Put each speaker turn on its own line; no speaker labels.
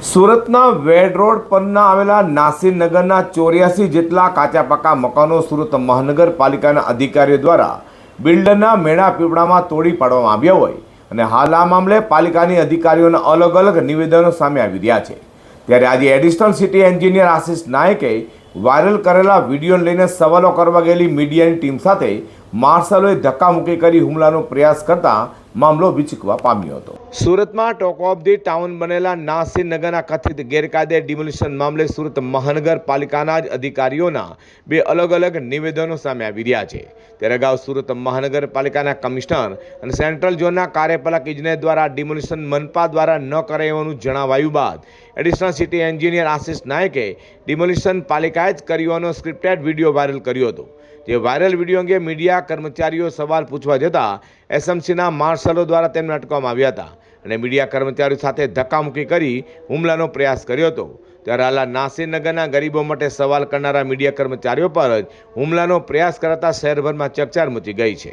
સુરતના વેડ રોડ પરના આવેલા નાસીરનગરના 84 જેટલા કાચા પાકા મકાનો સુરત મહાનગરપાલિકાના અધિકારીઓ દ્વારા બિલ્ડરના મેણા પીપળામાં તોડી પાડવામાં આવ્યા હોય અને હાલ આ મામલે પાલિકાની અધિકારીઓના અલગ અલગ નિવેદનો સામે આવી રહ્યા છે। ત્યારે આજે એડિશનલ સિટી એન્જિનિયર આશિષ નાયકે વાયરલ કરેલા વિડીયોને લઈને સવાલો કરવા ગયેલી મીડિયાની ટીમ સાથે માર્શલોએ ધક્કામુક્કી કરી હુમલાનો પ્રયાસ કરતા મામલો વિચકવા પામ્યો હતો। સુરતમાં ટોક ઓફ ધી ટાઉન બનેલા નાસીરનગરના કથિત ગેરકાયદે ડિમોલિશન મામલે સુરત મહાનગરપાલિકાના જ અધિકારીઓના બે અલગ અલગ નિવેદનો સામે આવી રહ્યા છે। ત્યારે અગાઉ સુરત મહાનગરપાલિકાના કમિશનર અને સેન્ટ્રલ ઝોનના કાર્યપાલક ઇજનેર દ્વારા ડિમોલિશન મનપા દ્વારા ન કરાયું જણાવાયું બાદ એડિશનલ સિટી એન્જિનિયર આશિષ નાયકે ડિમોલિશન પાલિકાએ જ કર્યોનો સ્ક્રિપ્ટેડ વિડીયો વાયરલ કર્યો હતો। જે વાયરલ વિડીયો અંગે મીડિયા કર્મચારીઓ સવાલ પૂછવા જતાં એસએમસીના માર્શલો દ્વારા તેમને અટકાવવામાં આવ્યા હતા અને મીડિયા કર્મચારીઓ સાથે ધક્કામુક્કી કરી હુમલાનો પ્રયાસ કર્યો હતો। ત્યારે હાલ નાસીરનગરના ગરીબો માટે સવાલ કરનારા મીડિયા કર્મચારીઓ પર જ હુમલાનો પ્રયાસ કરાતા શહેરભરમાં ચકચાર મચી ગઈ છે।